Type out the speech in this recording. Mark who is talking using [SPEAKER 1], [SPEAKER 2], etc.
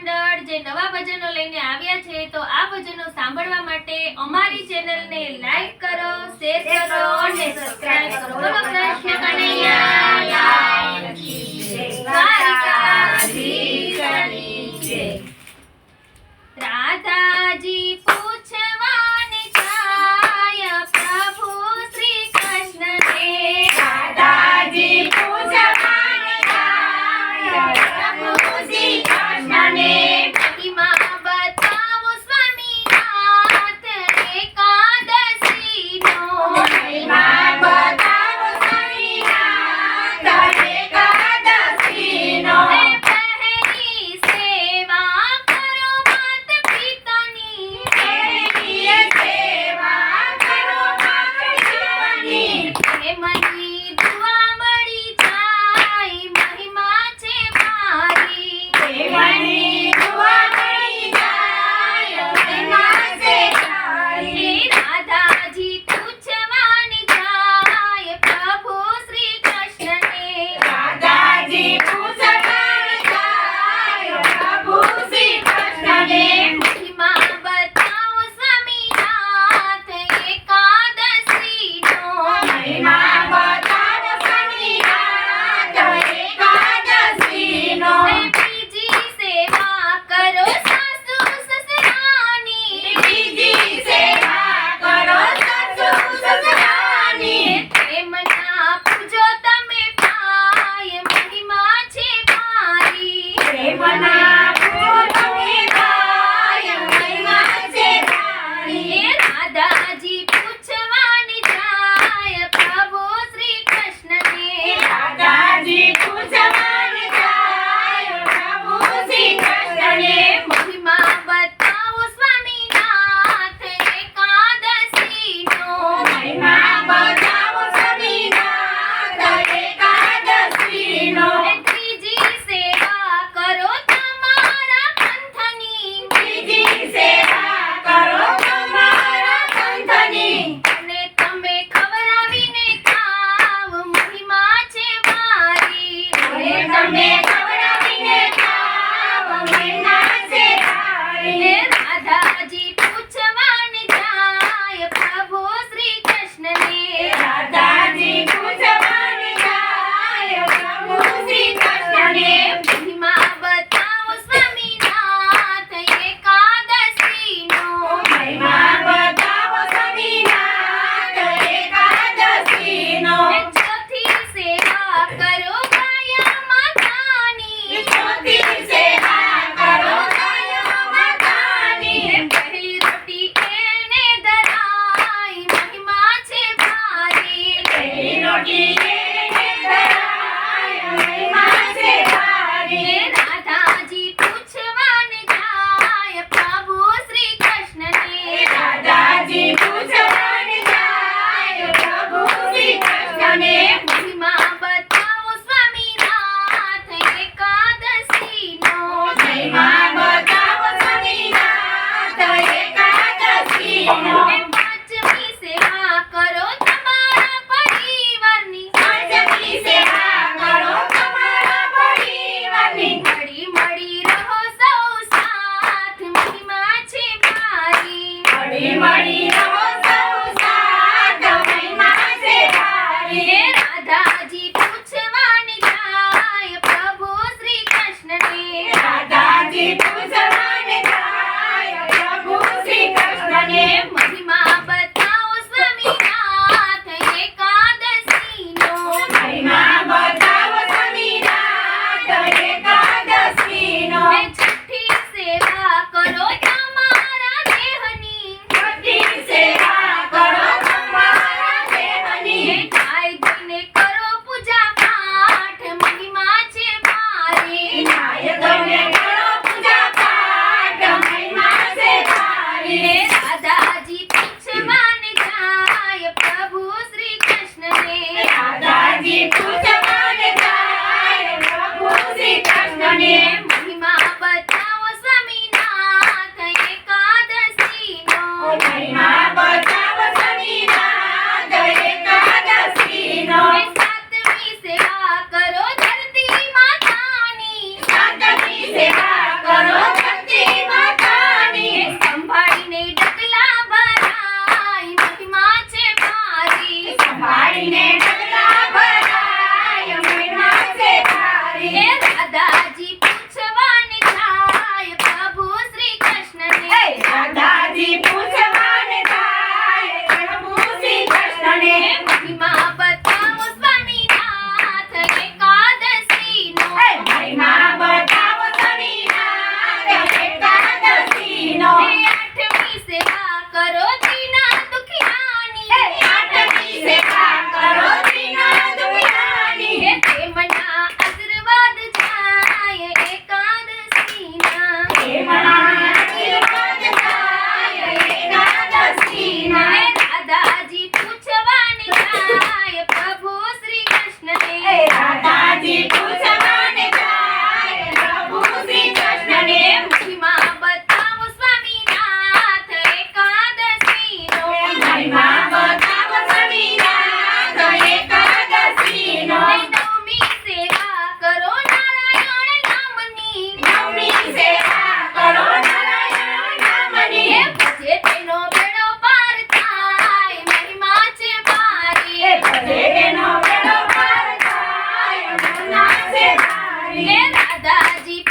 [SPEAKER 1] મંડળ જે નવા ભજનો લઈને આવ્યા છે, તો આ ભજનો સાંભળવા માટે અમારી ચેનલને લાઈક કરો, શેર કરો અને સબસ્ક્રાઇબ કરો. બોલો કૃષ્ણ કનૈયા લાલ કી જય. દ્વારિકાધીશની જય. રાધાજી પૂછવાને જાય પ્રભુ શ્રી કૃષ્ણને.
[SPEAKER 2] રાધાજી પૂછવાને જાય પ્રભુ શ્રી કૃષ્ણને.
[SPEAKER 1] મહિમા બતાવો સ્વામીનાથ એકાદશીનો.
[SPEAKER 2] મહિમા બતાવો સ્વામીનાથ એકાદશીનો.
[SPEAKER 1] પહેલી સેવા કરો માત પિતાની.
[SPEAKER 2] પહેલી સેવા કરો માત પિતાની.
[SPEAKER 1] મની દુઆ મળી જાય મહિમા છે મારી.
[SPEAKER 2] દેવની દુઆ મળી જાય મહિમા છે તારી.
[SPEAKER 1] રાધાજી પૂછવાને જાય પ્રભુ શ્રી કૃષ્ણને.
[SPEAKER 2] રાધાજી પૂછવાને જાય પ્રભુ શ્રી કૃષ્ણને.
[SPEAKER 1] મહિમા બતાવો સ્વામીનાથ એકાદશીનો.
[SPEAKER 2] મહિમા બતાવો સ્વામીનાથ એકાદશીનો.
[SPEAKER 1] બીજી સેવા કરો સાસુ સસરાની.
[SPEAKER 2] બીજી સેવા કરો સાસુ સસરાની.
[SPEAKER 1] પ્રેમના પૂજો તમે ભાઈ મહિમા છે મારી.
[SPEAKER 2] પ્રેમના પૂજો તમે ભાઈ મહિમા છે તારી.
[SPEAKER 1] રાધાજી પૂછવાને જાય પ્રભુ શ્રી કૃષ્ણને.
[SPEAKER 2] રાધાજી પૂછવાને જાય પ્રભુ શ્રી કૃષ્ણને.
[SPEAKER 1] મહિમા બતાવો સ્વામીનાથ એકાદશીનો.
[SPEAKER 2] મહિમા બતાવો સ્વામીનાથ એકાદશીનો.
[SPEAKER 1] ત્રીજી સેવા કરો તમારા પંથની.
[SPEAKER 2] બીજી સેવા કરો તમારા પંથની.
[SPEAKER 1] અને તમે ખવડાવીને ખાવ મહિમા છે મારી.
[SPEAKER 2] અને તમે ખવડાવીને ખાવ મહિમા છે તારી.
[SPEAKER 1] રાધાજી પૂછવાને જાય પ્રભુ શ્રી કૃષ્ણને.
[SPEAKER 2] રાધાજી પૂછવાને જાય પ્રભુ શ્રી કૃષ્ણને.
[SPEAKER 1] મહિમા બતાવો સ્વામીનાથ એકાદશીનો.
[SPEAKER 2] મહિમા બતાવો સ્વામીનાથ એકાદશીનો.
[SPEAKER 1] ચોથી સેવા કરો ગાયા માતાની.
[SPEAKER 2] ચોથી સેવા કરો ગાયો માતાની.
[SPEAKER 1] પહેલી રોટી એને ધરાય મહિમા છે ભારી.
[SPEAKER 2] પહેલી રોટી એને ધરાય મહિમા છે તારી.
[SPEAKER 1] રાધાજી પૂછવાને જાય પ્રભુ શ્રી કૃષ્ણને.
[SPEAKER 2] રાધાજી પૂછવાને જાય પ્રભુ શ્રી કૃષ્ણને.
[SPEAKER 1] મહિમા બતાવો સ્વામીનાથ એકાદશીનો.
[SPEAKER 2] મહિમા બતાવો સ્વામીનાથ એકાદશીનો.
[SPEAKER 1] પાંચમી સેવા કરો તમારા પરિવારની.
[SPEAKER 2] પાંચમી સેવા કરો તમારા પરિવારની.
[SPEAKER 1] મળી મળી રહો સૌ સાથ મહિમા છે મારી.
[SPEAKER 2] મળી મળી રહો સૌ સાથ મહિમા છે તારી.
[SPEAKER 1] રાધાજી પૂછવાને જાય પ્રભુ શ્રી કૃષ્ણને.
[SPEAKER 2] રાધાજી પૂછવાને જાય પ્રભુ શ્રી કૃષ્ણને.
[SPEAKER 1] મહિમા બતાવો સ્વામીનાથ એકાદશીનો.
[SPEAKER 2] મહિમા બતાવો સ્વામીનાથ એકાદશીનો.
[SPEAKER 1] છઠ્ઠી સેવા કરો તમારા દેહની.
[SPEAKER 2] છઠ્ઠી સેવા કરો તમારા દેહની.
[SPEAKER 1] ખાઈ ધોઈને કરો પૂજા પાઠ મહિમા છે મારી.
[SPEAKER 2] નાય ધોઈને કરો પૂજા પાઠ મહિમા છે તારી.
[SPEAKER 1] રાધાજી પૂછવાને જાય પ્રભુ શ્રી કૃષ્ણને.
[SPEAKER 2] રાધાજી પૂછવાને જાય પ્રભુ શ્રી કૃષ્ણને.
[SPEAKER 1] મહિમા બતાવો સ્વામીનાથ એકાદશીનો.
[SPEAKER 2] મહિમા બતાવો સ્વામીનાથ એકાદશીનો.
[SPEAKER 1] સાતમી સેવા કરો ધરતી માતાની.
[SPEAKER 2] સાતમી સેવા કરો છે ભારી
[SPEAKER 1] હે રાધાજી